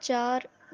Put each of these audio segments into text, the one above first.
4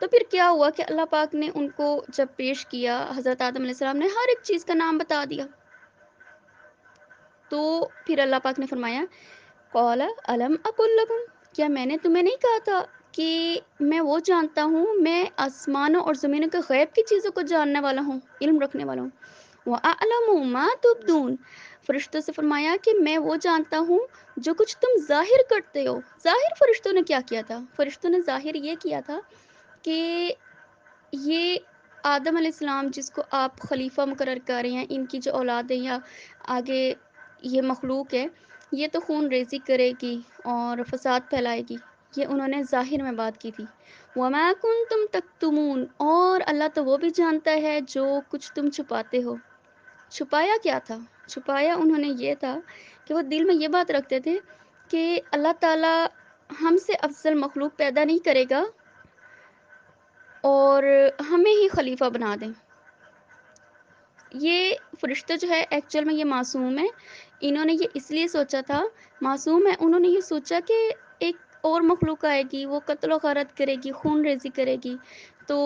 تو پھر کیا ہوا کہ اللہ پاک نے ان کو جب پیش کیا، حضرت آدم علیہ السلام نے ہر ایک چیز کا نام بتا دیا۔ تو پھر اللہ پاک نے فرمایا قال الم اقل لکم، کیا میں نے تمہیں نہیں کہا تھا کہ میں وہ جانتا ہوں، میں آسمانوں اور زمینوں کے غیب کی چیزوں کو جاننے والا ہوں، علم رکھنے والا ہوں۔ وَأَعْلَمُ مَا تُبْدُونَ، فرشتوں سے فرمایا کہ میں وہ جانتا ہوں جو کچھ تم ظاہر کرتے ہو۔ ظاہر فرشتوں نے کیا کیا تھا؟ فرشتوں نے ظاہر یہ کیا تھا کہ یہ آدم علیہ السلام جس کو آپ خلیفہ مقرر کر رہے ہیں، ان کی جو اولاد ہے یا آگے یہ مخلوق ہے، یہ تو خون ریزی کرے گی اور فساد پھیلائے گی، یہ انہوں نے ظاہر میں بات کی تھی۔ وَمَا كُنْتُمْ تَكْتُمُونَ، اور اللہ تو وہ بھی جانتا ہے جو کچھ تم چھپاتے ہو۔ چھپایا کیا تھا؟ چھپایا انہوں نے یہ تھا کہ وہ دل میں یہ بات رکھتے تھے کہ اللہ تعالیٰ ہم سے افضل مخلوق پیدا نہیں کرے گا اور ہمیں ہی خلیفہ بنا دیں۔ یہ فرشتہ جو ہے ایکچوئل میں یہ معصوم ہے، انہوں نے یہ اس لیے سوچا تھا، معصوم ہے، انہوں نے یہ سوچا کہ ایک اور مخلوق آئے گی، وہ قتل و غارت کرے گی، خون ریزی کرے گی، تو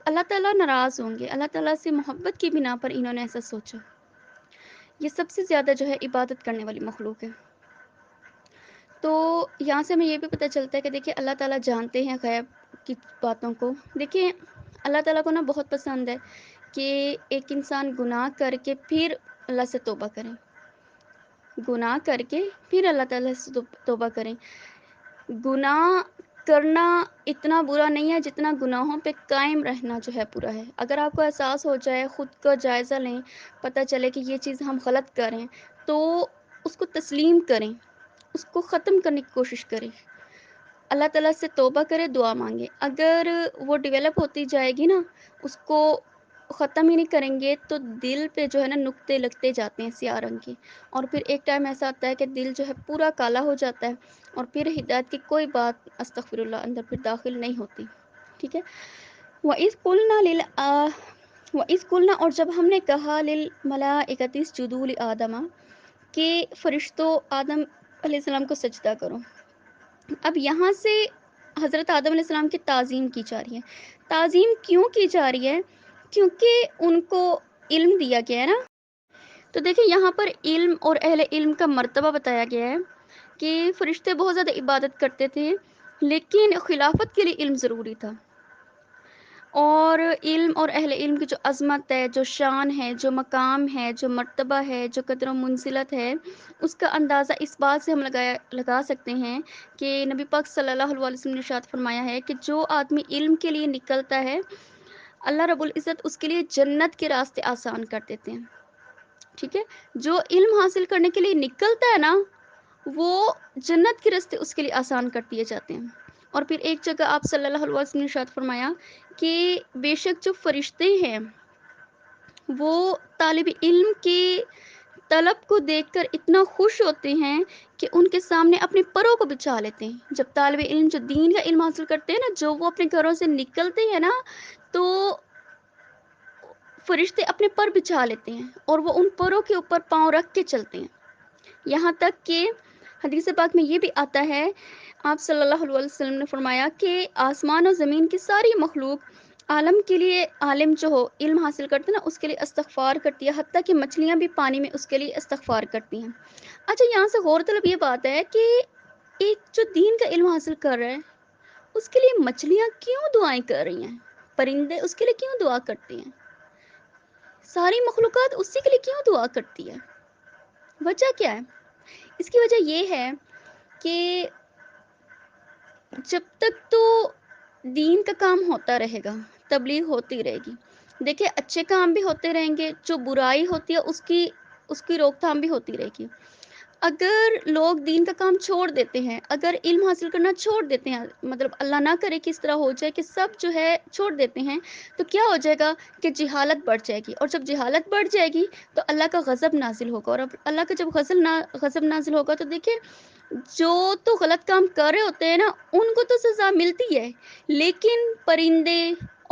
اللہ تعالیٰ ناراض ہوں گے۔ اللہ تعالیٰ سے محبت کی بنا پر انہوں نے ایسا سوچا۔ یہ سب سے زیادہ جو ہے عبادت کرنے والی مخلوق ہے۔ تو یہاں سے ہمیں یہ بھی پتہ چلتا ہے کہ دیکھیں اللہ تعالیٰ جانتے ہیں غیب کی باتوں کو۔ دیکھیں اللہ تعالیٰ کو نا بہت پسند ہے کہ ایک انسان گناہ کر کے پھر اللہ سے توبہ کریں، گناہ کر کے پھر اللہ تعالیٰ سے توبہ کریں۔ گناہ کرنا اتنا برا نہیں ہے جتنا گناہوں پہ قائم رہنا جو ہے برا ہے۔ اگر آپ کو احساس ہو جائے، خود کا جائزہ لیں، پتہ چلے کہ یہ چیز ہم غلط کر رہے ہیں، تو اس کو تسلیم کریں، اس کو ختم کرنے کی کوشش کریں، اللہ تعالیٰ سے توبہ کرے، دعا مانگے۔ اگر وہ ڈیولپ ہوتی جائے گی نا، اس کو ختم ہی نہیں کریں گے تو دل پہ جو ہے نا نقطے لگتے جاتے ہیں سیاہ رنگ کے، اور پھر ایک ٹائم ایسا آتا ہے کہ دل جو ہے پورا کالا ہو جاتا ہے اور پھر ہدایت کی کوئی بات استغفر اللہ اندر پھر داخل نہیں ہوتی۔ ٹھیک ہے۔ وَإِذْ قُلْنَا وَإِذْ قُلْنَا، اور جب ہم نے کہا لِلْمَلَائِكَةِ اسْجُدُوا لِآدَمَ، کہ فرشتوں آدم علیہ السلام کو سجدہ کرو۔ اب یہاں سے حضرت آدم علیہ السلام کی تعظیم کی جا رہی ہے۔ تعظیم کیوں کی جا رہی ہے؟ کیونکہ ان کو علم دیا گیا ہے نا۔ تو دیکھیں یہاں پر علم اور اہل علم کا مرتبہ بتایا گیا ہے کہ فرشتے بہت زیادہ عبادت کرتے تھے، لیکن خلافت کے لیے علم ضروری تھا، اور علم اور اہل علم کی جو عظمت ہے، جو شان ہے، جو مقام ہے، جو مرتبہ ہے، جو قدر و منزلت ہے، اس کا اندازہ اس بات سے ہم لگا سکتے ہیں کہ نبی پاک صلی اللہ علیہ وسلم نے ارشاد فرمایا ہے کہ جو آدمی علم کے لیے نکلتا ہے، اللہ رب العزت اس کے لیے جنت کے راستے آسان کر دیتے ہیں۔ ٹھیک ہے، جو علم حاصل کرنے کے لیے نکلتا ہے نا، وہ جنت کے راستے اس کے لیے آسان کر دیے جاتے ہیں۔ اور پھر ایک جگہ آپ صلی اللہ علیہ وسلم نے ارشاد فرمایا کہ بے شک جو فرشتے ہیں وہ طالب علم کے طلب کو دیکھ کر اتنا خوش ہوتے ہیں کہ ان کے سامنے اپنے پروں کو بچھا لیتے ہیں۔ جب طالب علم جو دین کا علم حاصل کرتے ہیں نا، جو وہ اپنے گھروں سے نکلتے ہیں نا، تو فرشتے اپنے پر بچھا لیتے ہیں اور وہ ان پروں کے اوپر پاؤں رکھ کے چلتے ہیں۔ یہاں تک کہ حدیث پاک میں یہ بھی آتا ہے، آپ صلی اللہ علیہ وسلم نے فرمایا کہ آسمان اور زمین کی ساری مخلوق عالم کے لیے، عالم جو ہو علم حاصل کرتے ہیں نا، اس کے لیے استغفار کرتی ہے، حتیٰ کہ مچھلیاں بھی پانی میں اس کے لیے استغفار کرتی ہیں۔ اچھا، یہاں سے غور طلب یہ بات ہے کہ ایک جو دین کا علم حاصل کر رہا ہے، اس کے لیے مچھلیاں کیوں دعائیں کر رہی ہیں؟ پرندے اس کے لیے کیوں دعا کرتے ہیں؟ ساری مخلوقات اسی کے لیے کیوں دعا کرتی ہے؟ وجہ کیا ہے؟ اس کی وجہ یہ ہے کہ جب تک تو دین کا کام ہوتا رہے گا، تبلیغ ہوتی رہے گی، دیکھیں اچھے کام بھی ہوتے رہیں گے، جو برائی ہوتی ہے اس کی روک تھام بھی ہوتی رہے گی۔ اگر لوگ دین کا کام چھوڑ دیتے ہیں، اگر علم حاصل کرنا چھوڑ دیتے ہیں، مطلب اللہ نہ کرے کہ اس طرح ہو جائے کہ سب جو ہے چھوڑ دیتے ہیں، تو کیا ہو جائے گا کہ جہالت بڑھ جائے گی، اور جب جہالت بڑھ جائے گی تو اللہ کا غضب نازل ہوگا، اور اب اللہ کا جب غضب نازل ہوگا تو دیکھیں جو تو غلط کام کر رہے ہوتے ہیں نا، ان کو تو سزا ملتی ہے، لیکن پرندے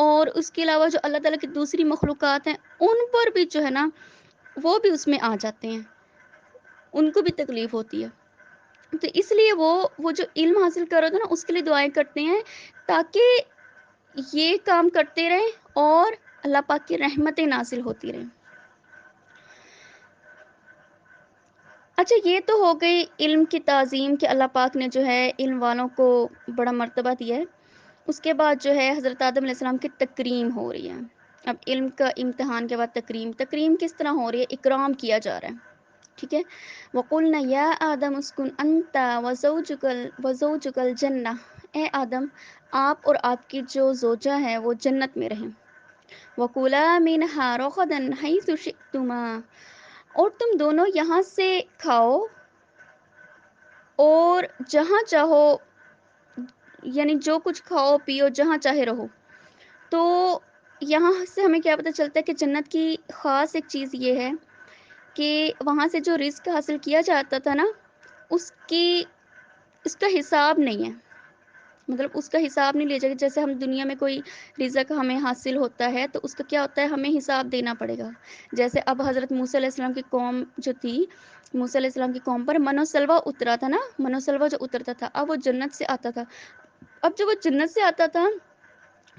اور اس کے علاوہ جو اللہ تعالیٰ کی دوسری مخلوقات ہیں، ان پر بھی جو ہے نا وہ بھی اس میں آ جاتے ہیں، ان کو بھی تکلیف ہوتی ہے۔ تو اس لیے وہ جو علم حاصل کر رہے ہوتے ہیں نا، اس کے لیے دعائیں کرتے ہیں تاکہ یہ کام کرتے رہیں اور اللہ پاک کی رحمتیں نازل ہوتی رہیں۔ اچھا، یہ تو ہو گئی علم کی تعظیم کہ اللہ پاک نے جو ہے علم والوں کو بڑا مرتبہ دیا ہے۔ اس کے بعد جو ہے حضرت آدم علیہ السلام کی تکریم ہو رہی ہے۔ اب علم کا امتحان کے بعد تکریم کس طرح ہو رہی ہے؟ اکرام کیا جا رہا ہے، ٹھیک ہے۔ وَقُلْنَا يَا آدَمُ اسْكُنْ أَنْتَ وَزَوْجُكَ الْجَنَّةَ، اے آدم آپ اور آپ کی جو زوجہ ہے وہ جنت میں رہیں۔ وَكُلَا مِنْهَا رَغَدًا حَيْثُ شِئْتُمَا، اور تم دونوں یہاں سے کھاؤ اور جہاں چاہو، یعنی جو کچھ کھاؤ پیو جہاں چاہے رہو۔ تو یہاں سے ہمیں کیا پتہ چلتا ہے کہ جنت کی خاص ایک چیز یہ ہے کہ وہاں سے جو رزق حاصل کیا جاتا تھا نا، اس کا حساب نہیں ہے، مطلب اس کا حساب نہیں لیا جائے گا۔ جیسے ہم دنیا میں کوئی رزق ہمیں حاصل ہوتا ہے تو اس کا کیا ہوتا ہے، ہمیں حساب دینا پڑے گا۔ جیسے اب حضرت موسیٰ علیہ السلام کی قوم جو تھی، موسیٰ علیہ السلام کی قوم پر من و سلوہ اترا تھا نا، من و سلوہ جو اترتا تھا، اب وہ جنت سے آتا تھا۔ اب جب وہ جنت سے آتا تھا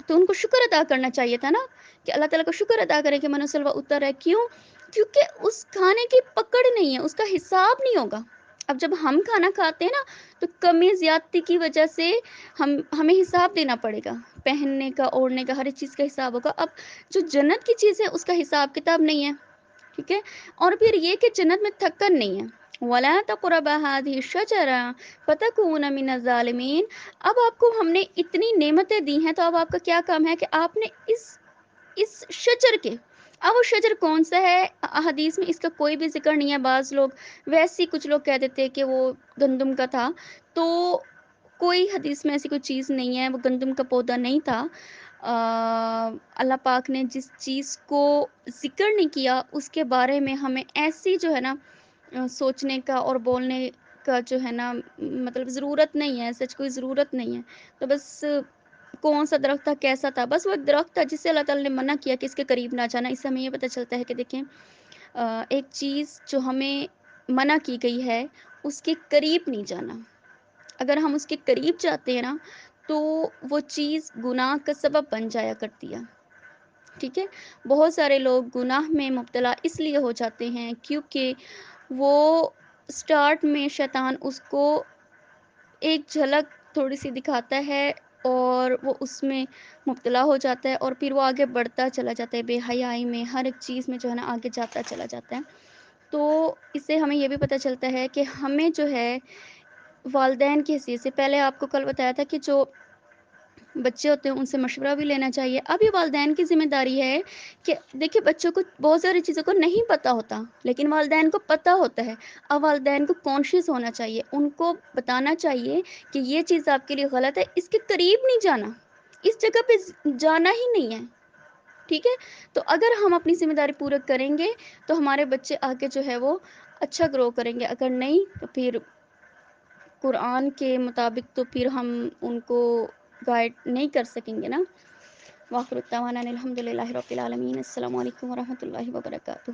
تو ان کو شکر ادا کرنا چاہیے تھا نا، کہ اللہ تعالیٰ کو شکر ادا کریں کہ من و سلوہ اتر ہے۔ کیوں؟ کیونکہ اس کھانے کی پکڑ نہیں ہے، اس کا حساب نہیں ہوگا۔ اب جب ہم کھانا کھاتے ہیں نا تو کمی زیادتی کی وجہ سے ہمیں حساب دینا پڑے گا، پہننے کا، اوڑھنے کا، ہر ایک چیز کا حساب ہوگا۔ اب جو جنت کی چیز ہے اس کا حساب کتاب نہیں ہے، ٹھیک ہے۔ اور پھر یہ کہ جنت میں تھکن نہیں ہے۔ وَلَا تَقْرَبَا هَٰذِهِ الشَّجَرَةَ فَتَكُونَ مِنَ الظَّالِمِينَ، اب آپ کو ہم نے اتنی نعمتیں دی ہیں تو اب آپ کا کیا کام ہے کہ آپ نے اس شجر کے، اب وہ شجر کون سا ہے؟ حدیث میں اس کا کوئی بھی ذکر نہیں ہے۔ بعض لوگ ویسی، کچھ لوگ کہہ دیتے کہ وہ گندم کا تھا، تو کوئی حدیث میں ایسی کوئی چیز نہیں ہے، وہ گندم کا پودا نہیں تھا۔ اللہ پاک نے جس چیز کو ذکر نہیں کیا اس کے بارے میں ہمیں ایسی جو ہے نا سوچنے کا اور بولنے کا جو ہے نا مطلب ضرورت نہیں ہے، سچ کوئی ضرورت نہیں ہے۔ تو بس کون سا درخت تھا، کیسا تھا، بس وہ ایک درخت تھا جس سے اللہ تعالیٰ نے منع کیا کہ اس کے قریب نہ جانا۔ اس سے ہمیں یہ پتہ چلتا ہے کہ دیکھیں ایک چیز جو ہمیں منع کی گئی ہے اس کے قریب نہیں جانا۔ اگر ہم اس کے قریب جاتے ہیں نا تو وہ چیز گناہ کا سبب بن جایا کرتی ہے، ٹھیک ہے۔ بہت سارے لوگ گناہ میں مبتلا اس لیے ہو جاتے ہیں کیونکہ وہ سٹارٹ میں شیطان اس کو ایک جھلک تھوڑی سی دکھاتا ہے اور وہ اس میں مبتلا ہو جاتا ہے، اور پھر وہ آگے بڑھتا چلا جاتا ہے، بے حیائی میں، ہر ایک چیز میں جو ہے نا آگے جاتا چلا جاتا ہے۔ تو اس سے ہمیں یہ بھی پتہ چلتا ہے کہ ہمیں جو ہے والدین کی حیثیت سے، پہلے آپ کو کل بتایا تھا کہ جو بچے ہوتے ہیں ان سے مشورہ بھی لینا چاہیے۔ اب یہ والدین کی ذمہ داری ہے کہ دیکھیں بچوں کو بہت ساری چیزوں کو نہیں پتہ ہوتا لیکن والدین کو پتہ ہوتا ہے۔ اب والدین کو کانشیس ہونا چاہیے، ان کو بتانا چاہیے کہ یہ چیز آپ کے لیے غلط ہے، اس کے قریب نہیں جانا، اس جگہ پہ جانا ہی نہیں ہے، ٹھیک ہے۔ تو اگر ہم اپنی ذمہ داری پورا کریں گے تو ہمارے بچے آگے جو ہے وہ اچھا گرو کریں گے، اگر نہیں تو پھر قرآن کے مطابق تو پھر ہم ان کو گائیڈ نہیں کر سکیں گے نا۔ وآخر الدعوانا الحمد للہ رب العالمین۔ السلام علیکم ورحمۃ اللہ وبرکاتہ۔